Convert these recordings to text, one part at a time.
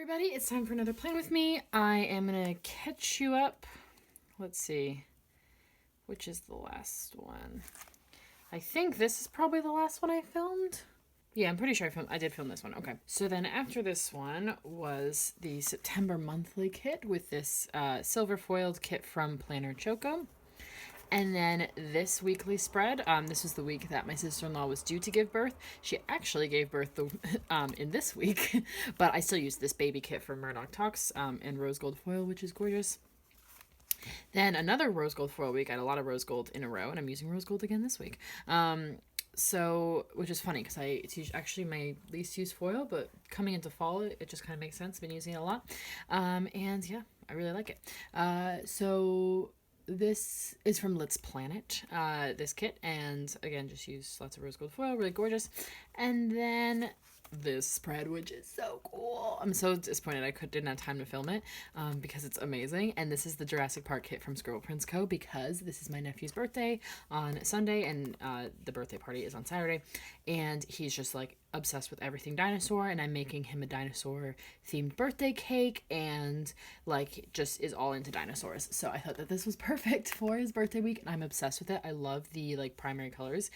Everybody, it's time for another Plan With Me. I am going to catch you up. Let's see. Which is the last one? I think this is probably the last one I filmed. Yeah, I'm pretty sure I did film this one. Okay. So then after this one was the September monthly kit with this silver foiled kit from Planner Choco. And then this weekly spread, this was the week that my sister-in-law was due to give birth. She actually gave birth in this week, but I still use this baby kit from Murdoch Talks in rose gold foil, which is gorgeous. Then another rose gold foil week. I had a lot of rose gold in a row, and I'm using rose gold again this week. So, which is funny because it's actually my least used foil, but coming into fall, it just kind of makes sense. I've been using it a lot. And yeah, I really like it. So this is from Let's Planet, this kit, and again, just use lots of rose gold foil, really gorgeous. And then this spread, which is so cool. I'm so disappointed I didn't have time to film it because it's amazing. And this is the Jurassic Park kit from Squirrel Prince Co. because this is my nephew's birthday on Sunday and the birthday party is on Saturday. And he's just like obsessed with everything dinosaur, and I'm making him a dinosaur themed birthday cake and like just is all into dinosaurs. So I thought that this was perfect for his birthday week, and I'm obsessed with it. I love the like primary colors,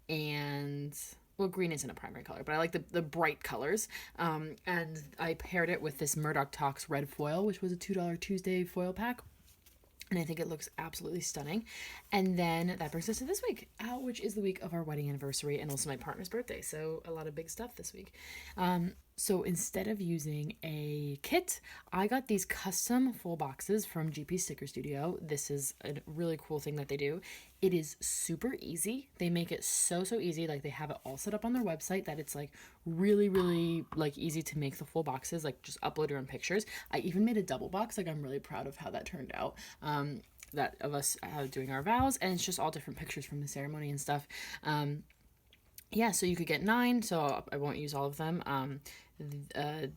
and well, green isn't a primary color, but I like the bright colors. And I paired it with this Murdoch Talks red foil, which was a $2 Tuesday foil pack. And I think it looks absolutely stunning. And then that brings us to this week, which is the week of our wedding anniversary and also my partner's birthday. So a lot of big stuff this week. So instead of using a kit, I got these custom full boxes from GP Sticker Studio. This is a really cool thing that they do. It is super easy. They make it so easy. Like they have it all set up on their website that it's like really like easy to make the full boxes, like just upload your own pictures. I even made a double box. Like I'm really proud of how that turned out. That of us doing our vows, and it's just all different pictures from the ceremony and stuff. Yeah, so you could get 9, so I won't use all of them.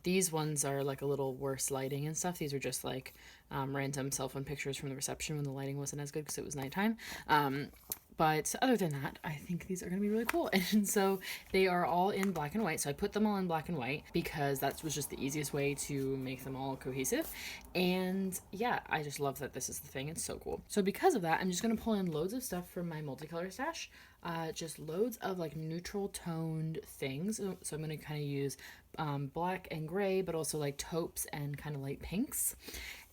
These ones are like a little worse lighting and stuff. These are just like random cell phone pictures from the reception when the lighting wasn't as good because it was nighttime. But other than that, I think these are going to be really cool. And so they are all in black and white. So I put them all in black and white because that was just the easiest way to make them all cohesive. And yeah, I just love that this is the thing. It's so cool. So because of that, I'm just going to pull in loads of stuff from my multicolor stash. Just loads of like neutral toned things. So I'm going to kind of use black and gray, but also like taupes and kind of light pinks.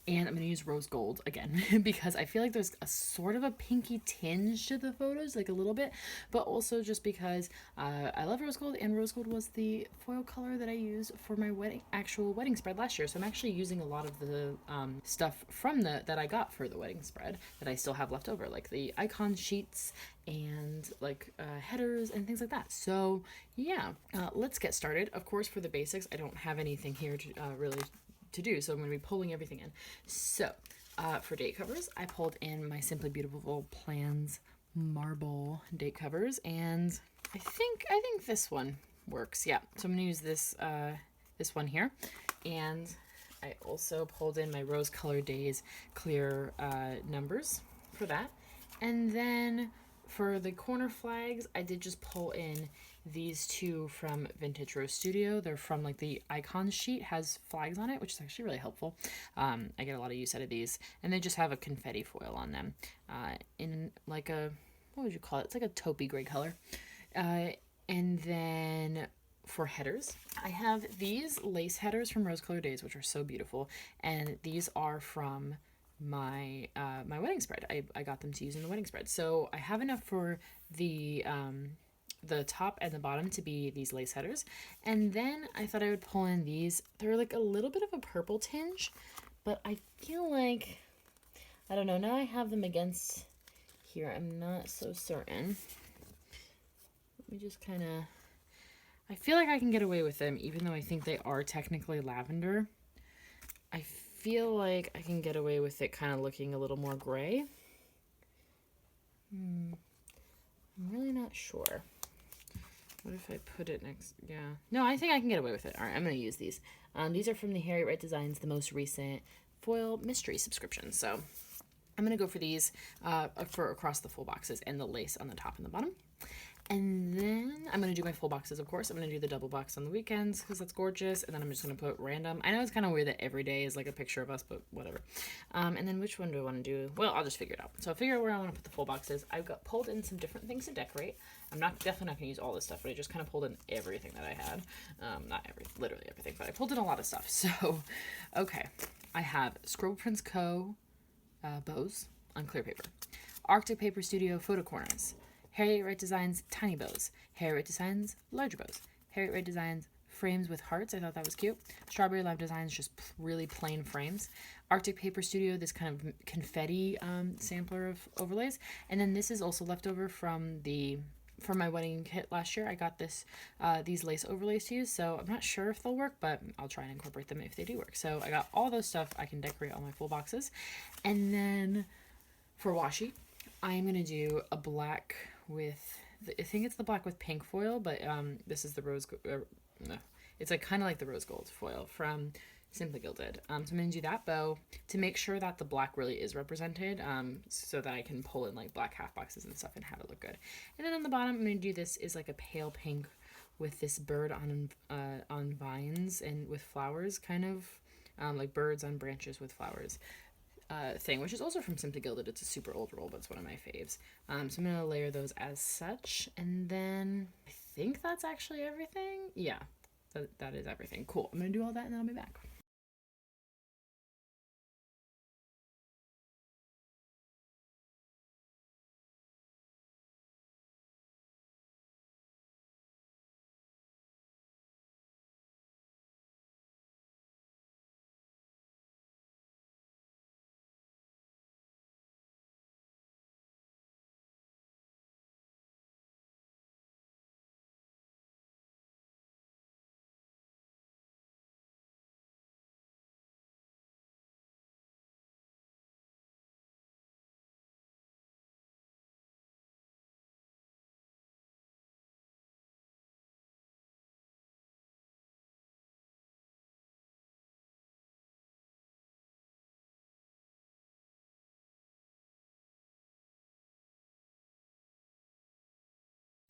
And I'm going to use rose gold again because I feel like there's a sort of a pinky tinge to the photos, like a little bit, but also just because I love rose gold, and rose gold was the foil color that I used for my actual wedding spread last year. So I'm actually using a lot of the stuff from that I got for the wedding spread that I still have left over, like the icon sheets and like headers and things like that. So yeah, let's get started. Of course, for the basics, I don't have anything here to really to do, so I'm going to be pulling everything in. So for date covers, I pulled in my Simply Beautiful Plans marble date covers, and I think this one works. Yeah, so I'm going to use this one here, and I also pulled in my Rose Color Days clear numbers for that. And then for the corner flags, I did just pull in these two from Vintage Rose Studio. They're from like the icon sheet, has flags on it, which is actually really helpful. I get a lot of use out of these, and they just have a confetti foil on them in like a, what would you call it? It's like a taupey gray color. And then for headers, I have these lace headers from Rose Color Days, which are so beautiful, and these are from my my wedding spread. I got them to use in the wedding spread. So I have enough for the top and the bottom to be these lace headers. And then I thought I would pull in these. They're like a little bit of a purple tinge, but I feel like, I don't know, now I have them against here, I'm not so certain. Let me just kind of, I feel like I can get away with them even though I think they are technically lavender. I feel like I can get away with it kind of looking a little more gray. I'm really not sure. What if I put it next? Yeah. No, I think I can get away with it. All right, I'm going to use these. These are from the Harriet Wright Designs, the most recent foil mystery subscription. So I'm going to go for these for across the full boxes and the lace on the top and the bottom. And then I'm going to do my full boxes, of course. I'm going to do the double box on the weekends because that's gorgeous. And then I'm just going to put random. I know it's kind of weird that every day is like a picture of us, but whatever. And then which one do I want to do? Well, I'll just figure it out. So I'll figure out where I want to put the full boxes. I've got pulled in some different things to decorate. I'm definitely not going to use all this stuff, but I just kind of pulled in everything that I had. Literally everything, but I pulled in a lot of stuff. So, okay. I have Scribble Prints Co. bows on clear paper. Arctic Paper Studio photo corners. Harriet Wright Designs tiny bows. Harriet Wright Designs larger bows. Harriet Wright Designs frames with hearts. I thought that was cute. Strawberry Love Designs just really plain frames. Arctic Paper Studio, this kind of confetti sampler of overlays. And then this is also left over from my wedding kit last year. I got these lace overlays to use, so I'm not sure if they'll work, but I'll try and incorporate them if they do work. So I got all those stuff. I can decorate all my full boxes. And then for washi, I'm going to do a black with, I think it's the black with pink foil, but this is the rose, no, it's like kind of like the rose gold foil from Simply Gilded. So I'm going to do that bow to make sure that the black really is represented, so that I can pull in like black half boxes and stuff and have it look good. And then on the bottom, I'm going to do this is like a pale pink with this bird on vines and with flowers, kind of like birds on branches with flowers. Thing, which is also from Simply Gilded. It's a super old roll, but it's one of my faves. So I'm going to layer those as such. And then I think that's actually everything. Yeah, that is everything. Cool. I'm going to do all that and then I'll be back.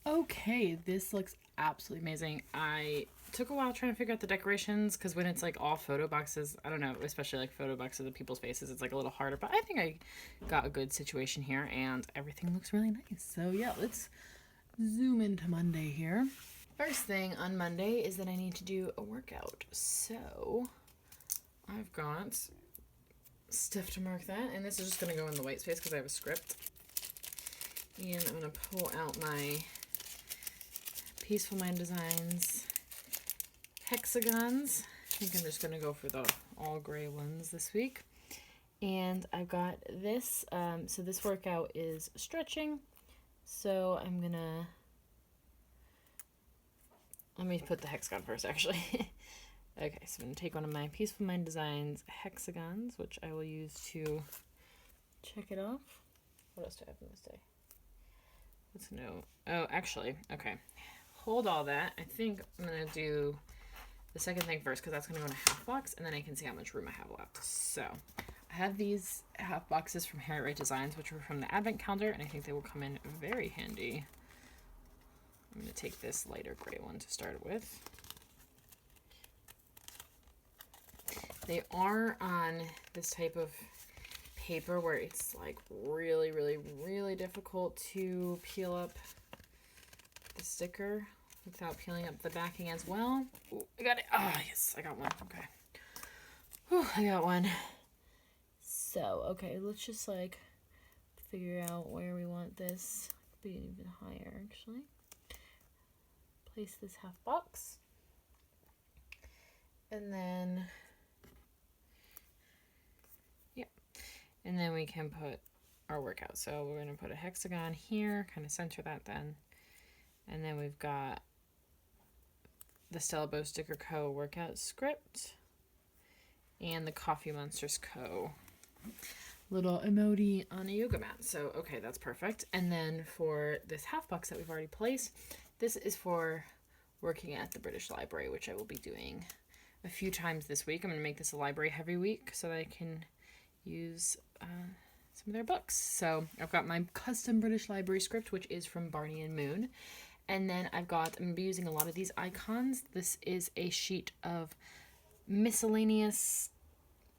Okay, this looks absolutely amazing. I took a while trying to figure out the decorations because when it's like all photo boxes, I don't know, especially like photo boxes of people's faces, it's like a little harder. But I think I got a good situation here and everything looks really nice. So yeah, let's zoom into Monday here. First thing on Monday is that I need to do a workout. So I've got stuff to mark that, and this is just going to go in the white space because I have a script. And I'm going to pull out my Peaceful Mind Designs hexagons. I think I'm just going to go for the all gray ones this week. And I've got this. So this workout is stretching. So I'm going to... Let me put the hexagon first, actually. Okay, so I'm going to take one of my Peaceful Mind Designs hexagons, which I will use to check it off. What else do I have in this day? What's no? Oh, actually, okay. Hold all that. I think I'm going to do the second thing first because that's going to go in a half box, and then I can see how much room I have left. So I have these half boxes from Harriet Wright Designs, which were from the Advent calendar, and I think they will come in very handy. I'm going to take this lighter gray one to start with. They are on this type of paper where it's like really, really, really difficult to peel up the sticker without peeling up the backing as well. Ooh, I got it. Ah, yes, I got one. Okay. Whew, I got one. So, okay, let's just like figure out where we want this. Be even higher, actually. Place this half box. And then... And then we can put our workout. So we're going to put a hexagon here, kind of center that then. And then we've got the Stella Bow Sticker Co. workout script and the Coffee Monsters Co. little emoji on a yoga mat. So, okay, that's perfect. And then for this half box that we've already placed, this is for working at the British Library, which I will be doing a few times this week. I'm going to make this a library heavy week so that I can use some of their books. So I've got my custom British Library script, which is from Barney and Moon. And then I'm going to be using a lot of these icons. This is a sheet of miscellaneous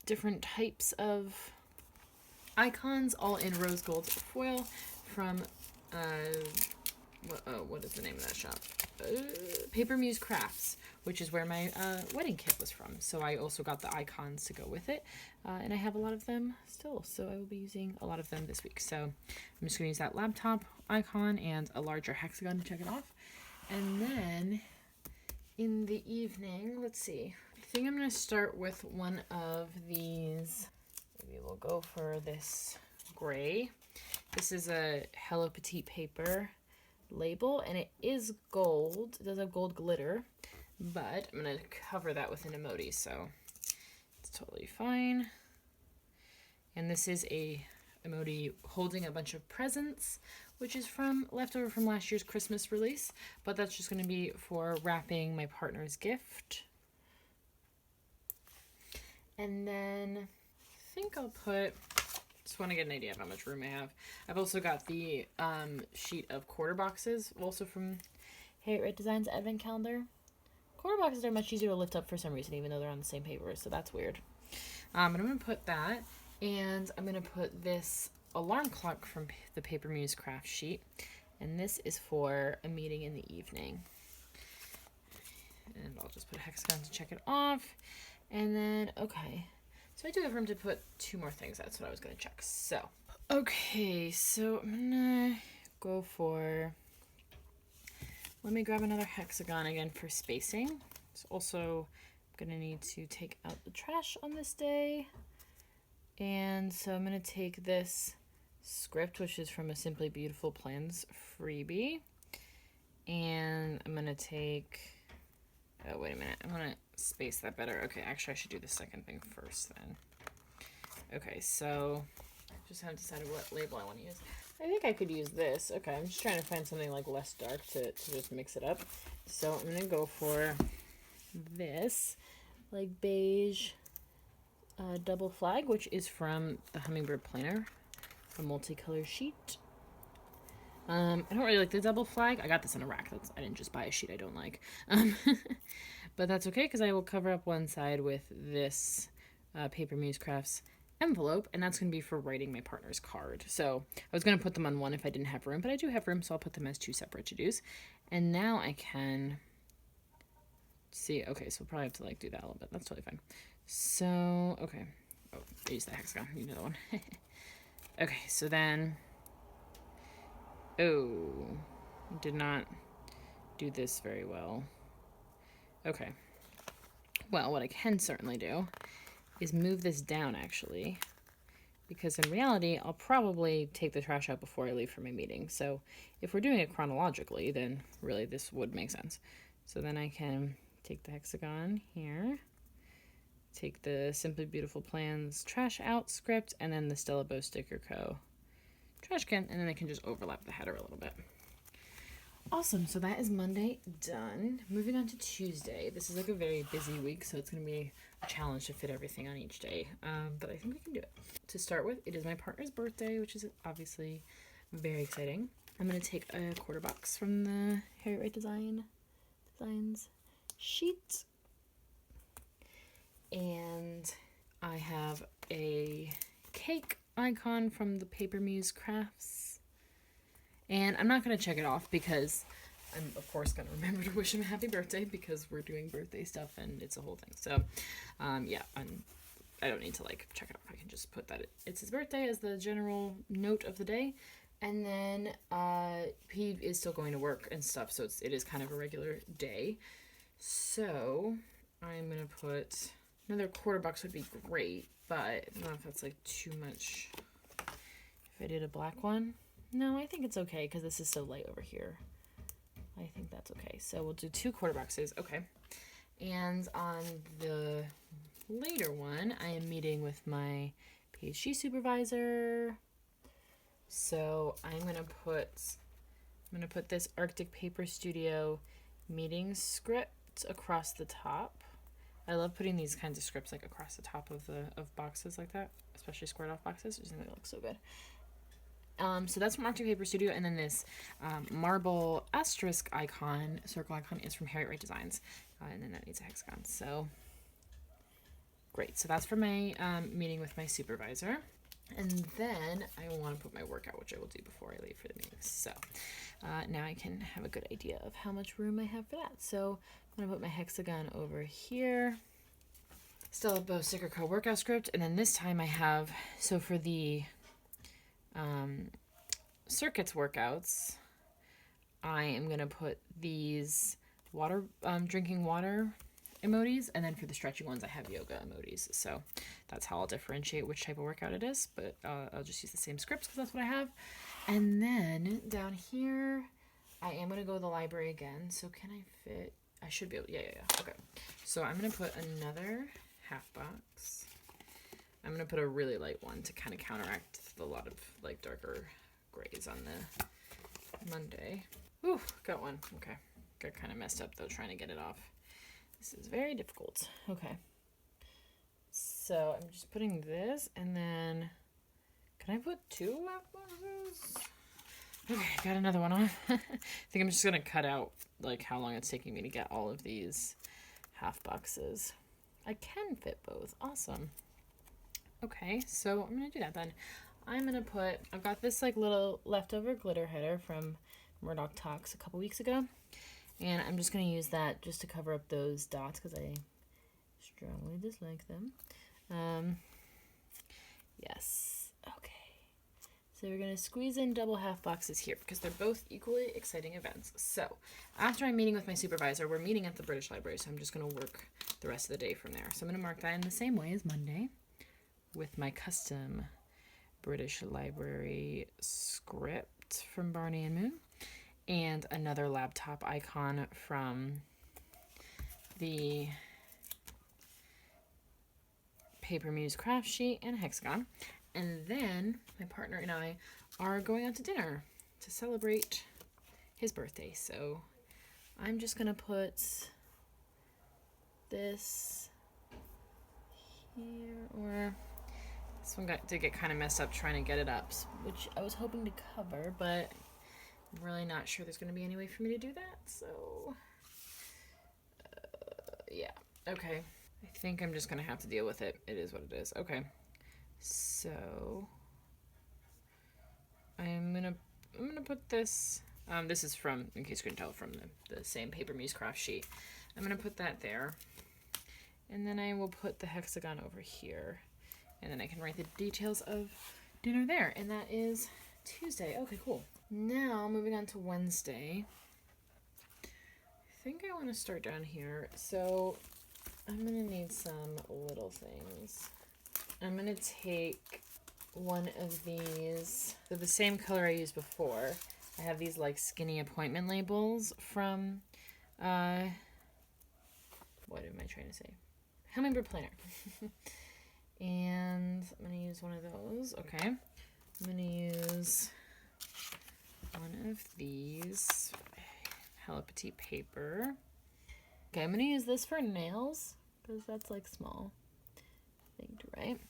different types of icons, all in rose gold foil from, what is the name of that shop? Paper Muse Crafts, which is where my wedding kit was from. So I also got the icons to go with it, and I have a lot of them still, so I will be using a lot of them this week. So I'm just going to use that laptop icon and a larger hexagon to check it off. And then in the evening, let's see, I think I'm going to start with one of these. Maybe we'll go for this gray. This is a Hello Petite paper label, and it is gold. It does have gold glitter, but I'm going to cover that with an emoji, so it's totally fine. And this is a emoji holding a bunch of presents, which is from leftover from last year's Christmas release, but that's just going to be for wrapping my partner's gift. And then I think I'll put, just want to get an idea of how much room I have. I've also got the sheet of quarter boxes, also from Harriet Red Designs Advent Calendar. Quarter boxes are much easier to lift up for some reason, even though they're on the same paper, so that's weird. But I'm going to put that, and I'm going to put this alarm clock from the Paper Muse craft sheet, and this is for a meeting in the evening. And I'll just put a hexagon to check it off. And then, okay, so I do have room to put 2 more things. That's what I was going to check. So, okay, so I'm going to go for, let me grab another hexagon again for spacing. So also, I'm going to need to take out the trash on this day. And so I'm going to take this script, which is from a Simply Beautiful Plans freebie. And I'm going to take, oh, wait a minute. I want to space that better. Okay, actually, I should do the second thing first then. Okay, so I just haven't decided what label I want to use. I think I could use this. Okay, I'm just trying to find something like less dark to just mix it up. So I'm going to go for this, like beige double flag, which is from the Hummingbird Planner, a multicolor sheet. I don't really like the double flag. I got this in a rack. I didn't just buy a sheet I don't like. But that's okay, because I will cover up one side with this Paper Muse Crafts envelope, and that's going to be for writing my partner's card. So I was going to put them on one if I didn't have room, but I do have room, so I'll put them as 2 separate to-dos. And now I can see, okay, so we'll probably have to like do that a little bit. That's totally fine. So, okay. Oh, I used the hexagon. You know the one. Okay, so then, oh, did not do this very well. Okay. Well, what I can certainly do is move this down, actually, because in reality, I'll probably take the trash out before I leave for my meeting. So if we're doing it chronologically, then really this would make sense. So then I can take the hexagon here, take the Simply Beautiful Plans trash out script, and then the Stella Bow Sticker Co. trash can, and then I can just overlap the header a little bit. Awesome, so that is Monday done. Moving on to Tuesday. This is like a very busy week, so it's going to be a challenge to fit everything on each day, but I think we can do it. To start with, it is my partner's birthday, which is obviously very exciting. I'm going to take a quarter box from the Harriet Red Designs sheet, and I have a cake icon from the Paper Muse Crafts. And I'm not going to check it off because I'm, of course, going to remember to wish him a happy birthday because we're doing birthday stuff and it's a whole thing. So, yeah, I don't need to, like, check it off. I can just put that it's his birthday as the general note of the day. And then he is still going to work and stuff, so it is kind of a regular day. So I'm going to put another quarter box would be great, but I don't know if that's, like, too much. If I did a black one. No, I think it's okay because this is so light over here. I think that's okay. So we'll do 2 quarter boxes. Okay. And on the later one, I am meeting with my PhD supervisor. So I'm going to put this Arctic Paper Studio meeting script across the top. I love putting these kinds of scripts like across the top of boxes like that, especially squared off boxes. I just think they look so good. So that's from Arctic Paper Studio, and then this marble asterisk icon, circle icon, is from Harriet Wright Designs, and then that needs a hexagon. So great. So that's for my meeting with my supervisor, and then I want to put my workout, which I will do before I leave for the meeting. So now I can have a good idea of how much room I have for that. So I'm gonna put my hexagon over here. Still a Bow Sticker Co. workout script, and then this time I have, so for the circuits workouts, I am gonna put these water drinking water emojis, and then for the stretching ones I have yoga emojis. So that's how I'll differentiate which type of workout it is, but I'll just use the same scripts because that's what I have. And then down here I am gonna go to the library again. So can I fit, I should be able, yeah. Okay, so I'm gonna put another half box. I'm gonna put a really light one to kind of counteract the lot of like darker grays on the Monday. Ooh, got one. Okay, got kind of messed up though trying to get it off. This is very difficult. Okay, so I'm just putting this, and then can I put 2 half boxes? Okay, got another one off. I think I'm just gonna cut out like how long it's taking me to get all of these half boxes. I can fit both. Awesome. Okay, so I'm gonna do that then. I'm gonna put, I've got this like little leftover glitter header from Murdoch Talks a couple weeks ago, and I'm just gonna use that just to cover up those dots because I strongly dislike them. Yes, okay. So we're gonna squeeze in double half boxes here because they're both equally exciting events. So after I'm meeting with my supervisor, we're meeting at the British Library, so I'm just gonna work the rest of the day from there. So I'm gonna mark that in the same way as Monday with my custom British Library script from Barney and Moon, and another laptop icon from the Paper Muse craft sheet and a hexagon. And then my partner and I are going out to dinner to celebrate his birthday. So I'm just gonna put this here, or this one did get kind of messed up trying to get it up, which I was hoping to cover, but I'm really not sure there's going to be any way for me to do that. So yeah, okay. I think I'm just going to have to deal with it. It is what it is. Okay. So I'm gonna put this. This is from, in case you couldn't tell, from the same Paper Muse craft sheet. I'm gonna put that there, and then I will put the hexagon over here, and then I can write the details of dinner there. And that is Tuesday. Okay, cool. Now moving on to Wednesday. I think I want to start down here. So I'm gonna need some little things. I'm gonna take one of these, so the same color I used before. I have these like skinny appointment labels from what am I trying to say? Hummingbird Planner. And I'm gonna use one of those. Okay, I'm gonna use one of these Hello Petite paper. Okay, I'm gonna use this for nails because that's like small thing to write.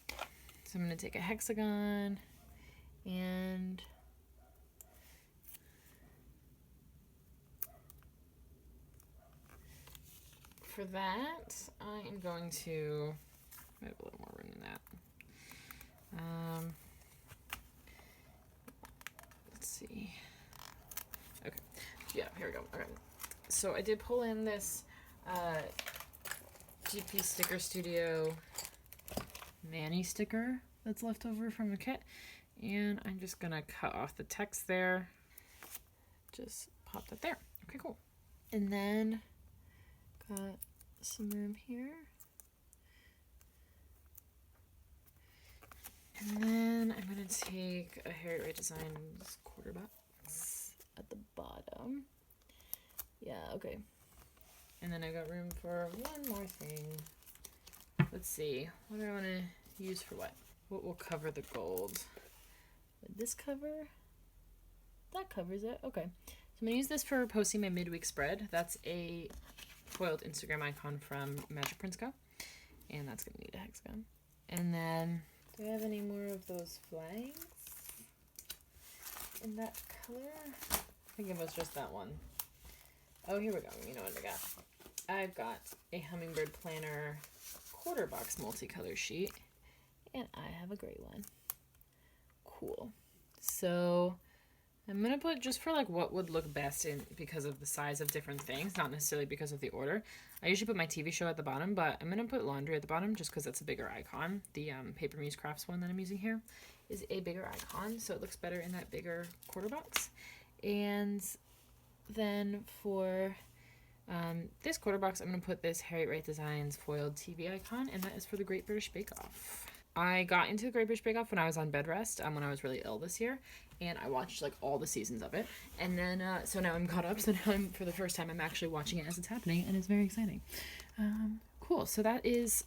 So I'm gonna take a hexagon, and for that I am going to, I have a little more room than that. Let's see. Okay, yeah, here we go. Okay, so I did pull in this GP Sticker Studio Manny sticker that's left over from the kit, and I'm just gonna cut off the text there. Just pop that there. Okay, cool. And then got some room here. And then I'm gonna take a Harriet Wright Designs quarter box at the bottom. Yeah, okay. And then I got room for one more thing. Let's see. What do I want to use for what? What will cover the gold? Would this cover? That covers it. Okay. So I'm gonna use this for posting my midweek spread. That's a foiled Instagram icon from Magic Prints Co. And that's gonna need a hexagon. And then, do I have any more of those flags? in that color. I think it was just that one. Oh, here we go. You know what I got. I've got a Hummingbird Planner quarter box multicolor sheet, and I have a gray one. Cool. So I'm gonna put, just for like what would look best in, because of the size of different things, not necessarily because of the order. I usually put my TV show at the bottom, but I'm gonna put laundry at the bottom just because that's a bigger icon. The Paper Muse Crafts one that I'm using here is a bigger icon, so it looks better in that bigger quarter box. And then for this quarter box, I'm going to put this Harriet Wright Designs foiled TV icon, and that is for the Great British Bake Off. I got into the Great British Bake Off when I was on bed rest, when I was really ill this year, and I watched like all the seasons of it. And then, so now I'm caught up, so now for the first time, I'm actually watching it as it's happening, and it's very exciting. Cool, so that is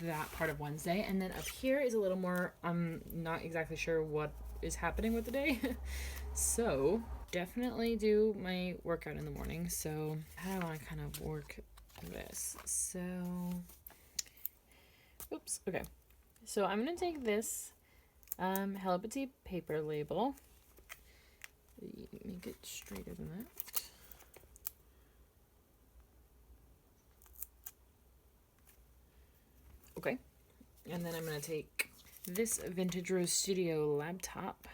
that part of Wednesday. And then up here is a little more, I'm not exactly sure what is happening with the day. So definitely do my workout in the morning. So how do I want to kind of work this? So, oops, okay. So I'm going to take this Hello Petite paper label, make it straighter than that. Okay, and then I'm going to take this Vintage Rose Studio laptop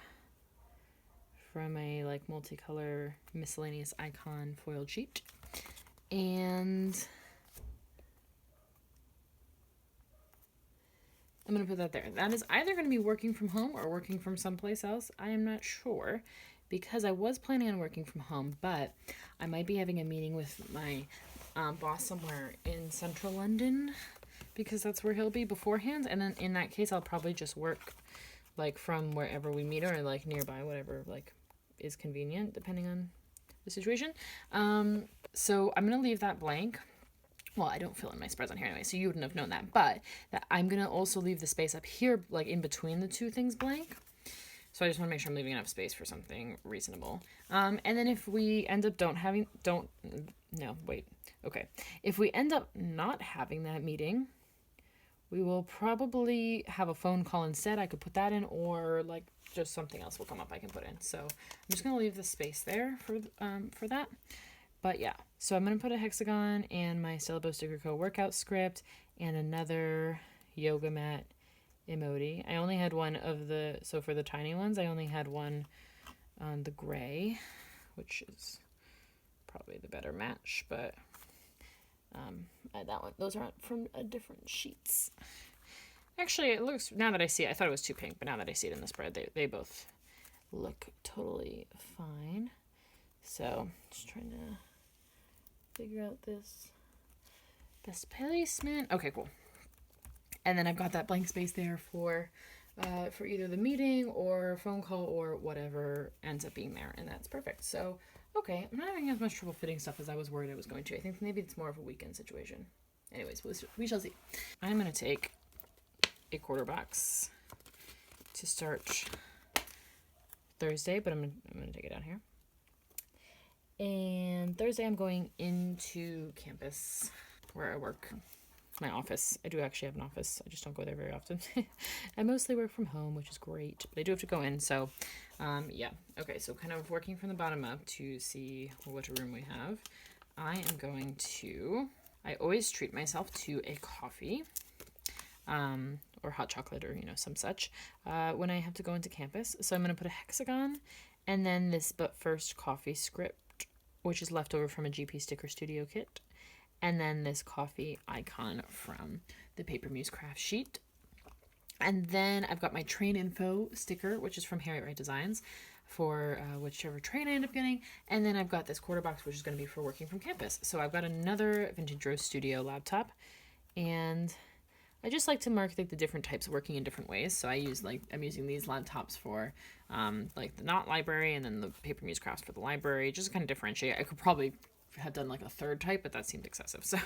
from a like multicolor miscellaneous icon foiled sheet, and I'm going to put that there. That is either going to be working from home or working from someplace else. I am not sure, because I was planning on working from home, but I might be having a meeting with my boss somewhere in central London, because that's where he'll be beforehand. And then in that case, I'll probably just work like from wherever we meet, or like nearby, whatever like is convenient depending on the situation. So I'm going to leave that blank. Well, I don't fill in my spreads on here anyway, so you wouldn't have known that. But that I'm going to also leave the space up here, like in between the two things, blank. So I just want to make sure I'm leaving enough space for something reasonable. And then if we end up if we end up not having that meeting, we will probably have a phone call instead. I could put that in, or like just something else will come up I can put in. So I'm just going to leave the space there for that. But yeah, so I'm going to put a hexagon and my Stella Bow Sticker Co. workout script and another yoga mat emoji. I only had one of the, so for the tiny ones, I only had one on the gray, which is probably the better match, but that one, those aren't from different sheets. Actually, it looks, now that I see it, I thought it was too pink, but now that I see it in the spread, they both look totally fine. So, just trying to figure out this best placement. Okay, cool. And then I've got that blank space there for either the meeting or phone call or whatever ends up being there, and that's perfect. So, okay, I'm not having as much trouble fitting stuff as I was worried I was going to. I think maybe it's more of a weekend situation. Anyways, we shall see. I'm going to take a quarter box to start Thursday, but I'm going to take it down here. And Thursday I'm going into campus where I work. My office. I do actually have an office. I just don't go there very often. I mostly work from home, which is great, but I do have to go in. So, yeah. Okay, so kind of working from the bottom up to see what room we have. I am going to, I always treat myself to a coffee, or hot chocolate, or, you know, some such, when I have to go into campus. So I'm going to put a hexagon and then this But First coffee script, which is left over from a GP Sticker Studio kit. And then this coffee icon from the Paper Muse Craft sheet. And then I've got my train info sticker, which is from Harriet Wright Designs, for whichever train I end up getting. And then I've got this quarter box, which is going to be for working from campus. So I've got another Vintage Rose Studio laptop. And I just like to mark like the different types of working in different ways. So I'm using these laptops for like the Not library, and then the Paper Muse Crafts for the library, just to kind of differentiate. I could probably have done like a third type, but that seemed excessive. So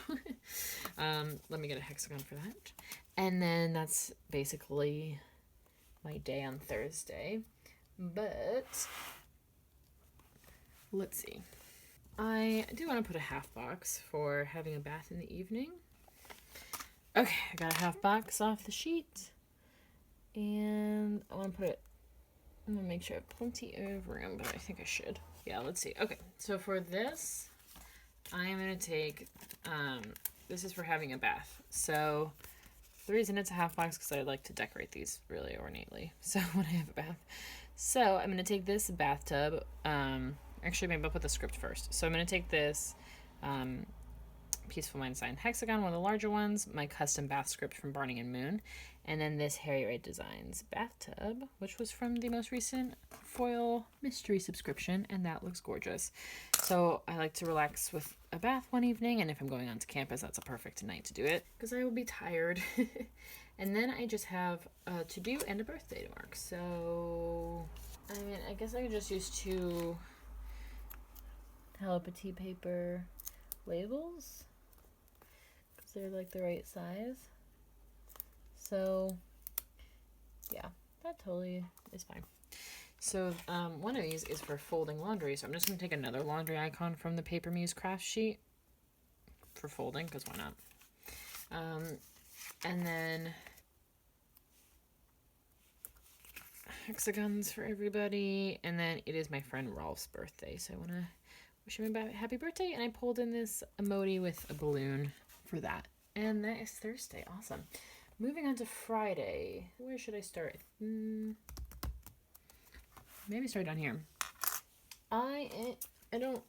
let me get a hexagon for that. And then that's basically my day on Thursday. But let's see. I do want to put a half box for having a bath in the evening. Okay, I got a half box off the sheet, and I want to put it I'm gonna make sure I have plenty of room, but I think I should. Yeah, let's see. Okay, so for this, I'm gonna take, this is for having a bath. So the reason it's a half box because I like to decorate these really ornately. So when I have a bath. So I'm gonna take this bathtub, actually maybe I'll put the script first. So I'm gonna take this, Peaceful Mind Sign Hexagon, one of the larger ones, my custom bath script from Barney and Moon, and then this Harriet Ray Designs bathtub, which was from the most recent foil mystery subscription, and that looks gorgeous. So I like to relax with a bath one evening, and if I'm going onto campus, that's a perfect night to do it, because I will be tired. And then I just have a to-do and a birthday to mark. So, I mean, I guess I could just use 2 Hello Petite paper labels, because they're like the right size. So yeah, that totally is fine. So one of these is for folding laundry, so I'm just going to take another laundry icon from the Paper Muse craft sheet for folding, because why not. And then hexagons for everybody, and then it is my friend Rolf's birthday, so I want to wish him a happy birthday, and I pulled in this emoji with a balloon for that. And that is Thursday. Awesome. Moving on to Friday. Where should I start? Maybe start down here. I don't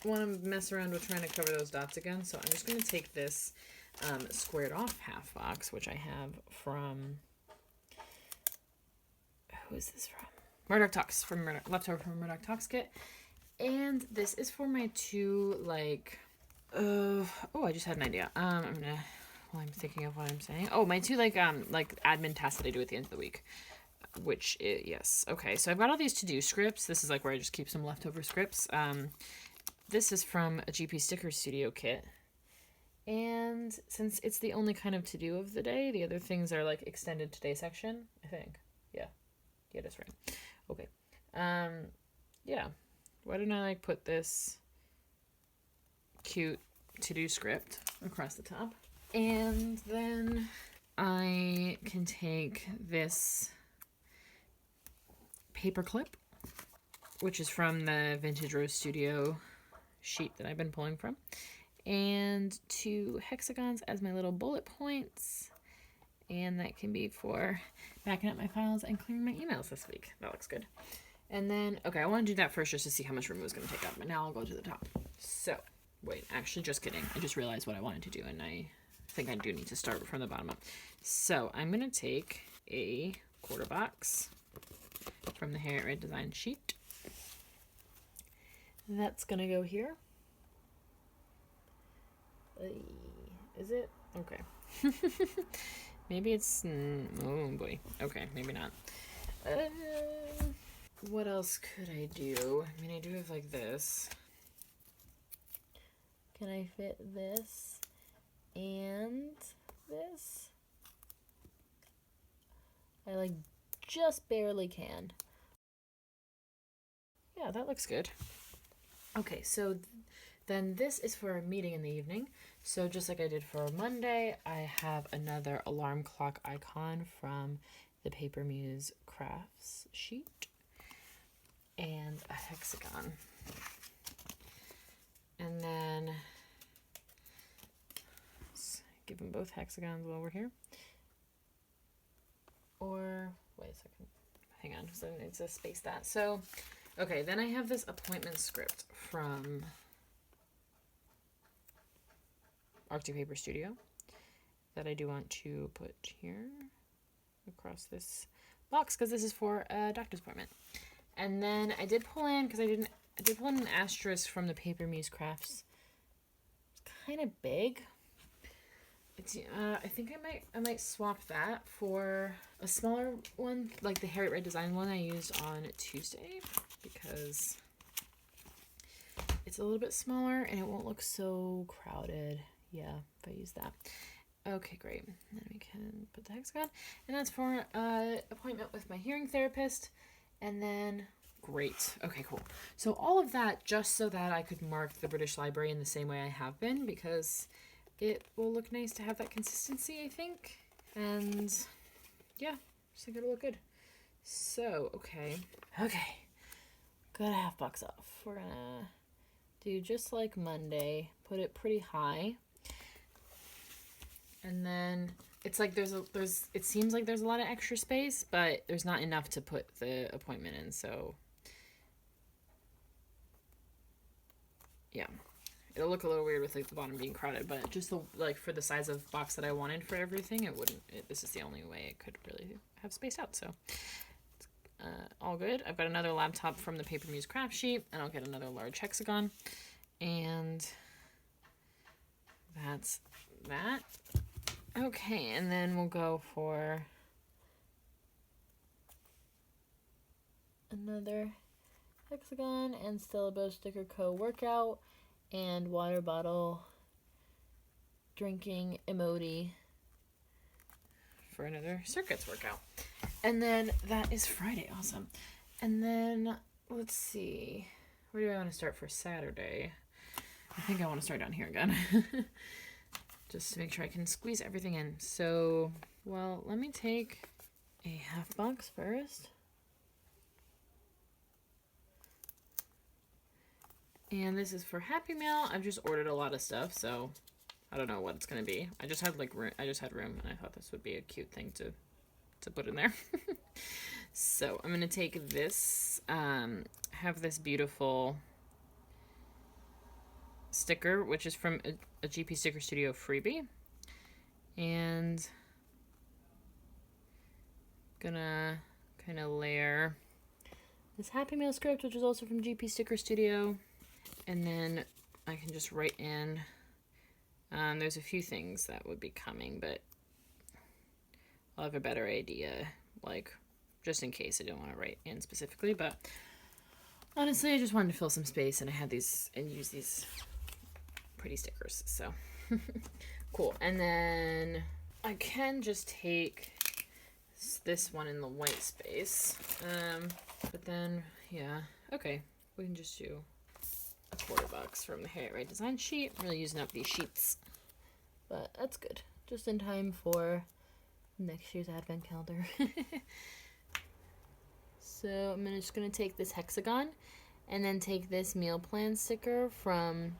want to mess around with trying to cover those dots again, so I'm just going to take this squared off half box, which I have from... Who is this from? Murdoch Talks, leftover from Murdoch Talks kit. And this is for my 2, like... oh, I just had an idea. I'm gonna... Well, I'm thinking of what I'm saying. Oh, my 2, like admin tasks that I do at the end of the week. Which is... Yes. Okay, so I've got all these to-do scripts. This is, like, where I just keep some leftover scripts. This is from a GP Sticker Studio kit. And since it's the only kind of to-do of the day, the other things are, like, extended today section, I think. Yeah. Yeah, that's right. Okay. Yeah. Why don't I, like, put this cute to-do script across the top? And then I can take this paper clip, which is from the Vintage Rose Studio sheet that I've been pulling from, and 2 hexagons as my little bullet points, and that can be for backing up my files and clearing my emails this week. That looks good. And then, okay, I want to do that first just to see how much room it was going to take up, but now I'll go to the top. So, wait, actually, just kidding. I just realized what I wanted to do, and I think I do need to start from the bottom up. So, I'm going to take a quarter box from the Harriet Ray Design sheet. That's going to go here. Is it? Okay. Maybe it's... oh, boy. Okay, maybe not. What else could I do? I mean, I do have, like, this. Can I fit this and this? I, like, just barely can. Yeah, that looks good. Okay, so then this is for a meeting in the evening. So just like I did for Monday, I have another alarm clock icon from the Paper Muse Crafts sheet. And a hexagon. And then let's give them both hexagons while we're here. Or wait a second. Hang on, so I need to space that. So, okay, then I have this appointment script from Arctic Paper Studio that I do want to put here across this box because this is for a doctor's appointment. And then I did pull in, because I did pull in an asterisk from the Paper Muse Crafts. It's kind of big. It's, I think I might swap that for a smaller one, like the Harriet Ray Design one I used on Tuesday, because it's a little bit smaller and it won't look so crowded. Yeah, if I use that. Okay, great. Then we can put the hexagon, and that's for appointment with my hearing therapist. And then, great. Okay, cool. So all of that just so that I could mark the British Library in the same way I have been, because it will look nice to have that consistency, I think. And yeah, just think it'll look good. So, okay. Got a half box off. We're gonna do just like Monday, put it pretty high. And then it's like it seems like there's a lot of extra space, but there's not enough to put the appointment in, so yeah. It'll look a little weird with like the bottom being crowded, but just like for the size of box that I wanted for everything, it wouldn't. This is the only way it could really have spaced out. So all good. I've got another laptop from the Paper Muse craft sheet, and I'll get another large hexagon, and that's that. Okay, and then we'll go for another hexagon and Stella Sticker Co. workout and water bottle drinking emoji for another circuits workout. And then that is Friday. Awesome. And then let's see. Where do I want to start for Saturday? I think I want to start down here again. Just to make sure I can squeeze everything in. So, well, let me take a half box first. And this is for Happy Mail. I've just ordered a lot of stuff, so I don't know what it's gonna be. I just had room, and I thought this would be a cute thing to put in there. So I'm gonna take this, have this beautiful sticker, which is from a GP Sticker Studio freebie, and gonna kind of layer this Happy Mail script, which is also from GP Sticker Studio, and then I can just write in. There's a few things that would be coming, but I'll have a better idea, like, just in case I don't want to write in specifically, but honestly, I just wanted to fill some space, and I had these, and use these pretty stickers, so cool. And then I can just take this one in the white space, but then, yeah, okay, we can just do a $quarter from the Harriet Wright design sheet. I'm really using up these sheets, but that's good, just in time for next year's advent calendar. So I'm just gonna take this hexagon and then take this meal plan sticker from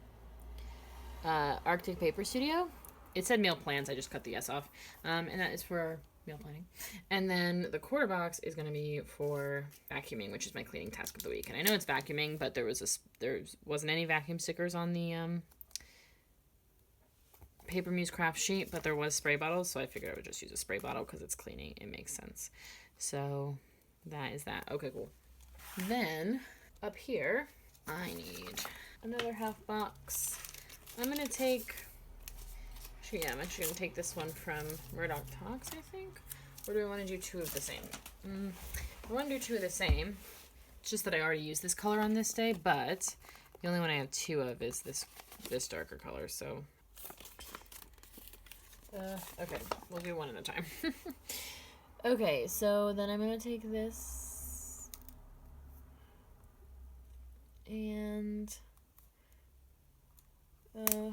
Arctic Paper Studio. It said meal plans, I just cut the S off, and that is for meal planning. And then the quarter box is going to be for vacuuming, which is my cleaning task of the week. And I know it's vacuuming, but there wasn't any vacuum stickers on the Paper Muse craft sheet, but there was spray bottles, so I figured I would just use a spray bottle because it's cleaning. It makes sense. So that is that. Okay, cool. Then up here, I need another half box. I'm going to take... Actually, yeah, I'm actually going to take this one from Murdoch Talks, I think. Or do I want to do two of the same? I want to do two of the same. It's just that I already used this color on this day, but the only one I have two of is this darker color, so... okay, we'll do one at a time. Okay, so then I'm going to take this and...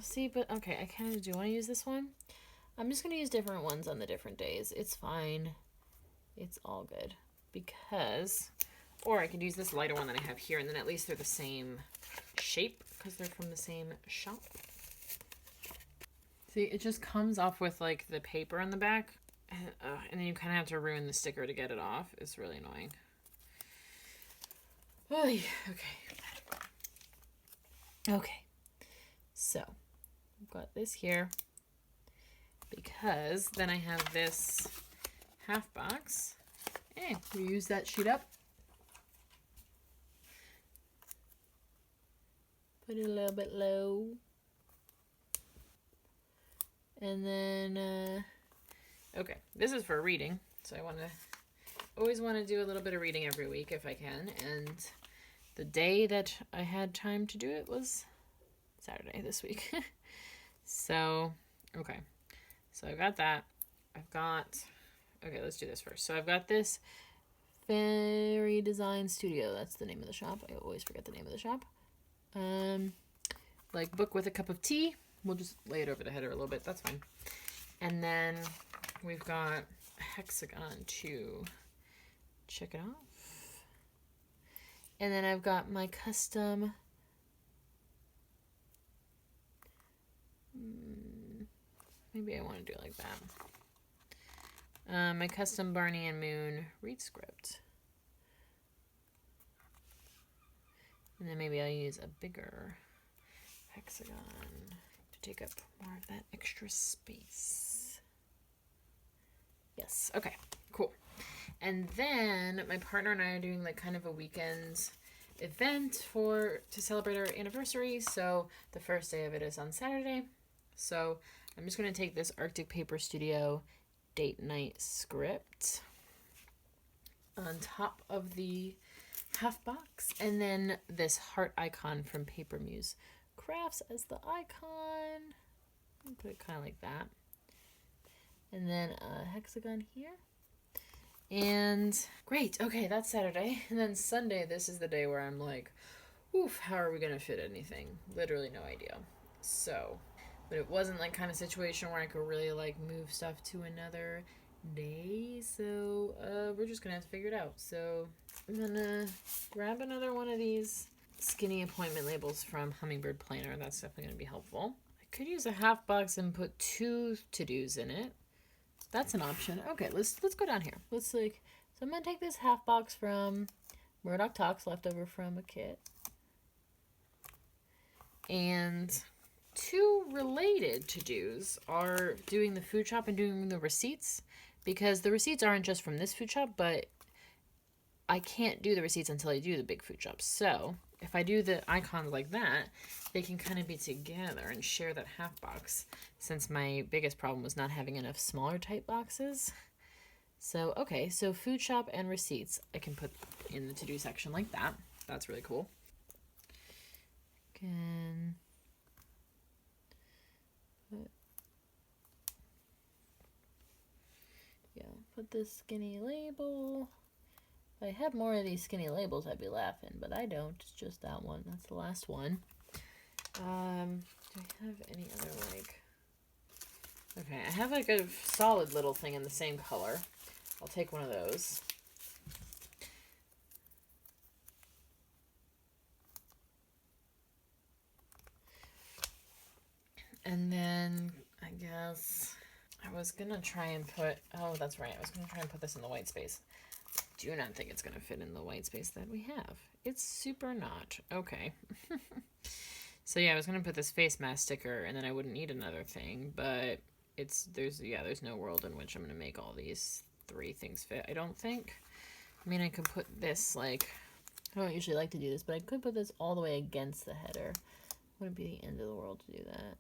see, but okay, I kind of do want to use this one. I'm just going to use different ones on the different days. It's fine. It's all good. Because, or I could use this lighter one that I have here, and then at least they're the same shape, because they're from the same shop. See, it just comes off with, like, the paper on the back, and then you kind of have to ruin the sticker to get it off. It's really annoying. Oh, okay. Okay. So, I've got this here because then I have this half box. Hey, we use that sheet up. Put it a little bit low. And then, okay, this is for reading. So I always want to do a little bit of reading every week if I can. And the day that I had time to do it was Saturday this week. So, okay. So I've got that. Okay, let's do this first. So I've got this Fairy Design Studio. That's the name of the shop. I always forget the name of the shop. Like book with a cup of tea. We'll just lay it over the header a little bit. That's fine. And then we've got a hexagon to check it off. And then I've got my custom maybe I want to do it like that. My custom Barney and Moon read script. And then maybe I'll use a bigger hexagon to take up more of that extra space. Yes, okay, cool. And then my partner and I are doing like kind of a weekend event to celebrate our anniversary. So the first day of it is on Saturday. So I'm just going to take this Arctic Paper Studio date night script on top of the half box, and then this heart icon from Paper Muse Crafts as the icon. I'll put it kind of like that. And then a hexagon here. And great. Okay, that's Saturday. And then Sunday, this is the day where I'm like, oof, how are we going to fit anything? Literally no idea. So, but it wasn't like kind of situation where I could really like move stuff to another day. So, we're just going to have to figure it out. So, I'm going to grab another one of these skinny appointment labels from Hummingbird Planner. That's definitely going to be helpful. I could use a half box and put 2 to-dos in it. That's an option. Okay, let's go down here. So I'm gonna take this half box from Murdoch Talks, leftover from a kit, and 2 related to-dos are doing the food shop and doing the receipts, because the receipts aren't just from this food shop, but I can't do the receipts until I do the big food shop. So if I do the icons like that, they can kind of be together and share that half box, since my biggest problem was not having enough smaller type boxes. So, okay, so food shop and receipts I can put in the to-do section like that. That's really cool. Can put this skinny label. If I had more of these skinny labels, I'd be laughing, but I don't. It's just that one. That's the last one. Do I have any other, like... Okay, I have, like, a solid little thing in the same color. I'll take one of those. And then, I guess... I was gonna try and put... Oh, that's right. I was gonna try and put this in the white space. Do not think it's gonna fit in the white space that we have. It's super not. Okay. So yeah, I was gonna put this face mask sticker, and then I wouldn't need another thing, but there's no world in which I'm gonna make all these 3 things fit, I don't think. I mean, I could put this, like, I don't usually like to do this, but I could put this all the way against the header. Wouldn't be the end of the world to do that.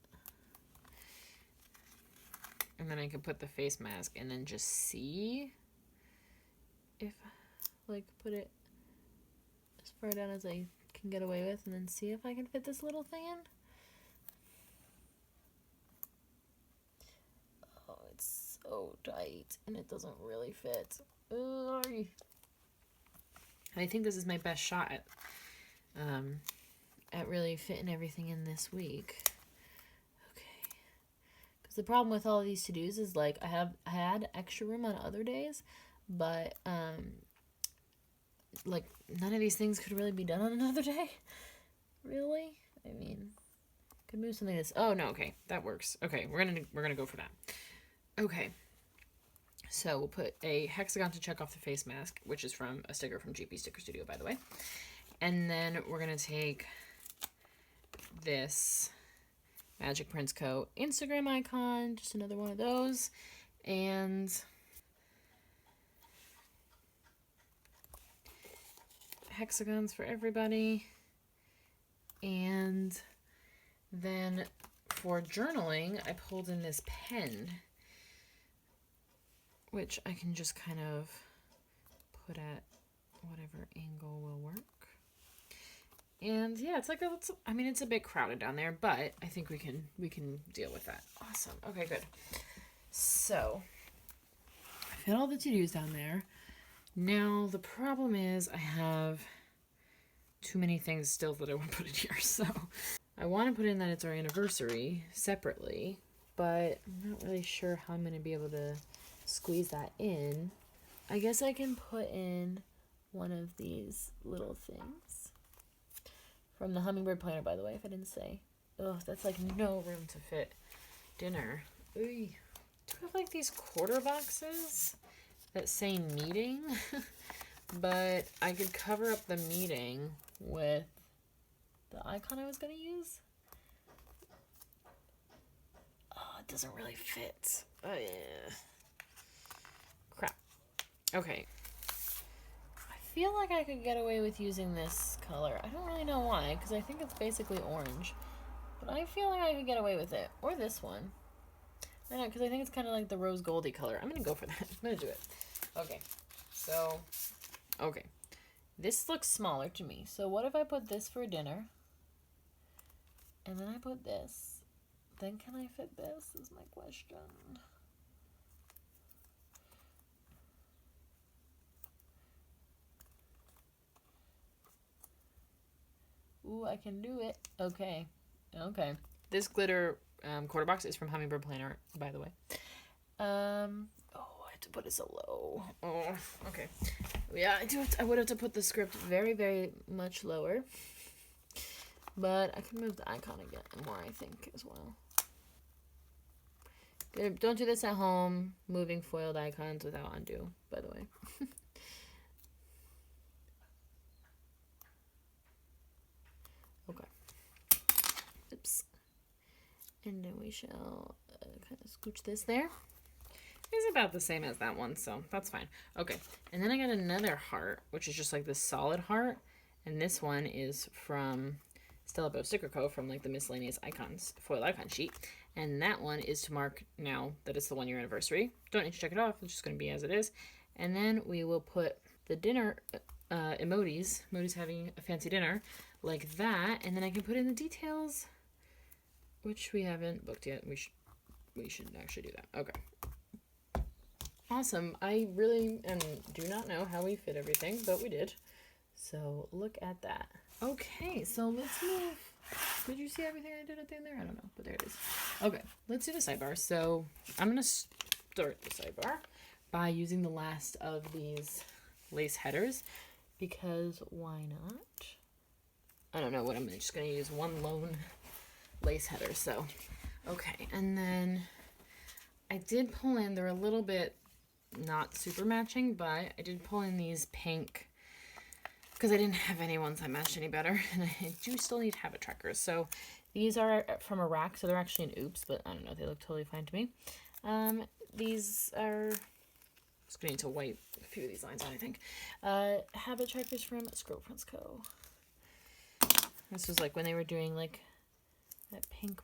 And then I could put the face mask and then just see if, like, put it as far down as I can get away with, and then see if I can fit this little thing in. Oh, it's so tight, and it doesn't really fit. I think this is my best shot at really fitting everything in this week. Okay. Because the problem with all of these to-dos is, like, I had extra room on other days, but like, none of these things could really be done on another day. Really? I mean, could move something this. Oh no, okay, that works. Okay, we're gonna go for that. Okay. So we'll put a hexagon to check off the face mask, which is from a sticker from GP Sticker Studio, by the way. And then we're gonna take this Magic Prince Co. Instagram icon, just another one of those, and hexagons for everybody. And then for journaling, I pulled in this pen, which I can just kind of put at whatever angle will work. And yeah, it's like it's a bit crowded down there, but I think we can deal with that. Awesome. Okay, good. So I fit all the to-dos down there. Now the problem is I have too many things still that I want to put in here. So I want to put in that it's our anniversary separately, but I'm not really sure how I'm going to be able to squeeze that in. I guess I can put in one of these little things. From the Hummingbird Planner, by the way, if I didn't say. Oh, that's like no room to fit dinner. Ooh. Do I have like these quarter boxes that say meeting? But I could cover up the meeting with the icon I was going to use. Oh, it doesn't really fit. Oh, yeah. Crap. Okay. I feel like I could get away with using this color. I don't really know why, because I think it's basically orange. But I feel like I could get away with it. Or this one. I know, because I think it's kind of like the rose goldy color. I'm going to go for that. I'm going to do it. Okay. So, okay. This looks smaller to me. So what if I put this for dinner? And then I put this. Then can I fit this is my question. Ooh, I can do it. Okay. Okay. This glitter quarter box is from Hummingbird Planner, by the way. Oh, I have to put it so low. Oh, okay. Yeah, I would have to put the script very, very much lower. But I can move the icon again more, I think, as well. Don't do this at home, moving foiled icons without undo, by the way. Okay. Oops. And then we shall kind of scooch this there. It's about the same as that one, so that's fine. Okay, and then I got another heart, which is just like this solid heart. And this one is from Stella Bow Sticker Co. from like the miscellaneous icons, foil icon sheet. And that one is to mark now that it's the 1 year anniversary. Don't need to check it off, it's just going to be as it is. And then we will put the dinner emojis, Modi's having a fancy dinner, like that. And then I can put in the details, which we haven't booked yet. We should actually do that. Okay. Awesome. I really do not know how we fit everything, but we did. So look at that. Okay, so let's move. Did you see everything I did at the end there? I don't know, but there it is. Okay, let's do the sidebar. So I'm going to start the sidebar by using the last of these lace headers, because why not? I don't know what I'm just going to use one lone lace header. So, okay, and then I did pull in, they're a little bit not super matching, but I did pull in these pink because I didn't have any ones that matched any better, and I do still need habit trackers. So these are from a rack, so they're actually an Oops, but I don't know, they look totally fine to me. These are, just gonna need to wipe a few of these lines out, I think. Habit trackers from Scroll Prints Co. This was like when they were doing like that pink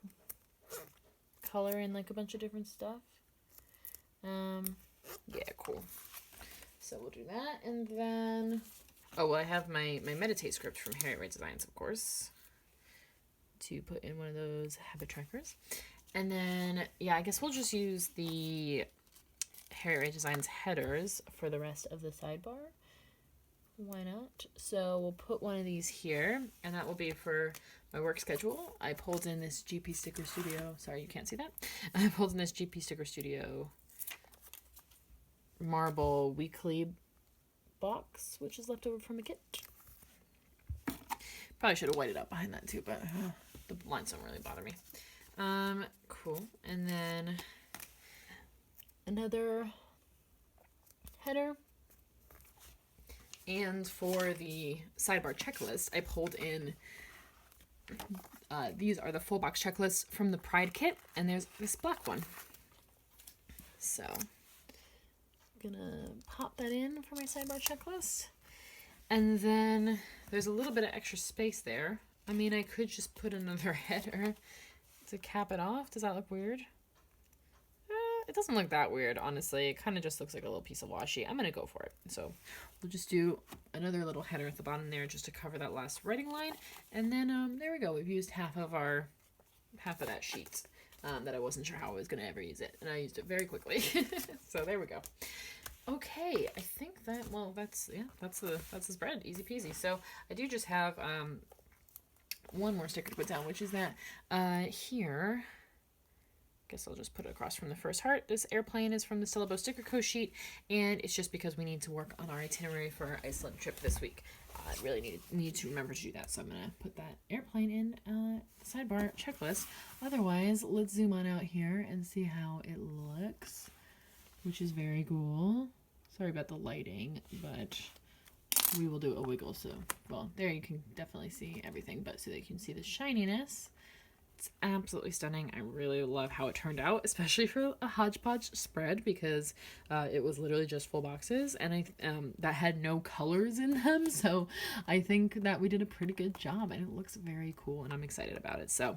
color and like a bunch of different stuff. Yeah, cool. So we'll do that, and then, oh, well, I have my Meditate script from Harriet Ray Designs, of course, to put in one of those habit trackers. And then, yeah, I guess we'll just use the Harriet Ray Designs headers for the rest of the sidebar. Why not? So we'll put one of these here, and that will be for my work schedule. I pulled in this GP Sticker Studio. Sorry, you can't see that. I pulled in this GP Sticker Studio marble weekly box, which is left over from a kit. Probably should have whited up behind that too, but the lines don't really bother me. Cool. And then another header. And for the sidebar checklist, I pulled in, these are the full box checklists from the Pride kit, and there's this black one. So gonna pop that in for my sidebar checklist. And then there's a little bit of extra space there. I mean, I could just put another header to cap it off. Does that look weird? It doesn't look that weird, honestly. It kind of just looks like a little piece of washi. I'm gonna go for it. So we'll just do another little header at the bottom there just to cover that last writing line. And then there we go. We've used half of that sheet. That I wasn't sure how I was going to ever use it, and I used it very quickly. So there we go. Okay, I think that, well, that's the spread, easy peasy. So I do just have one more sticker to put down, which is that here, guess I'll just put it across from the first heart. This airplane is from the Stella Bow Sticker Co sheet, and it's just because we need to work on our itinerary for our Iceland trip this week. I really need to remember to do that, so I'm going to put that airplane in sidebar checklist. Otherwise, let's zoom on out here and see how it looks, which is very cool. Sorry about the lighting, but we will do a wiggle. So, well, there you can definitely see everything, but so that you can see the shininess. It's absolutely stunning. I really love how it turned out, especially for a hodgepodge spread, because it was literally just full boxes, and that had no colors in them. So I think that we did a pretty good job, and it looks very cool, and I'm excited about it. So,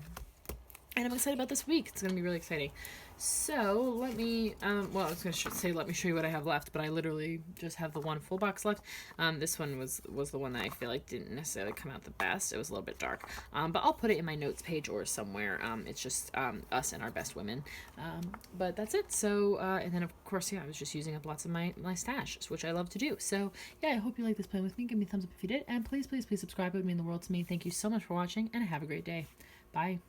and I'm excited about this week. It's going to be really exciting. So let me, well, I was going to say let me show you what I have left, but I literally just have the one full box left. This one was the one that I feel like didn't necessarily come out the best. It was a little bit dark, but I'll put it in my notes page or somewhere. It's just us and our best women. But that's it. So, and then of course, yeah, I was just using up lots of my stash, which I love to do. So yeah, I hope you like this plan with me. Give me a thumbs up if you did, and please, please, please subscribe. It would mean the world to me. Thank you so much for watching, and have a great day. Bye.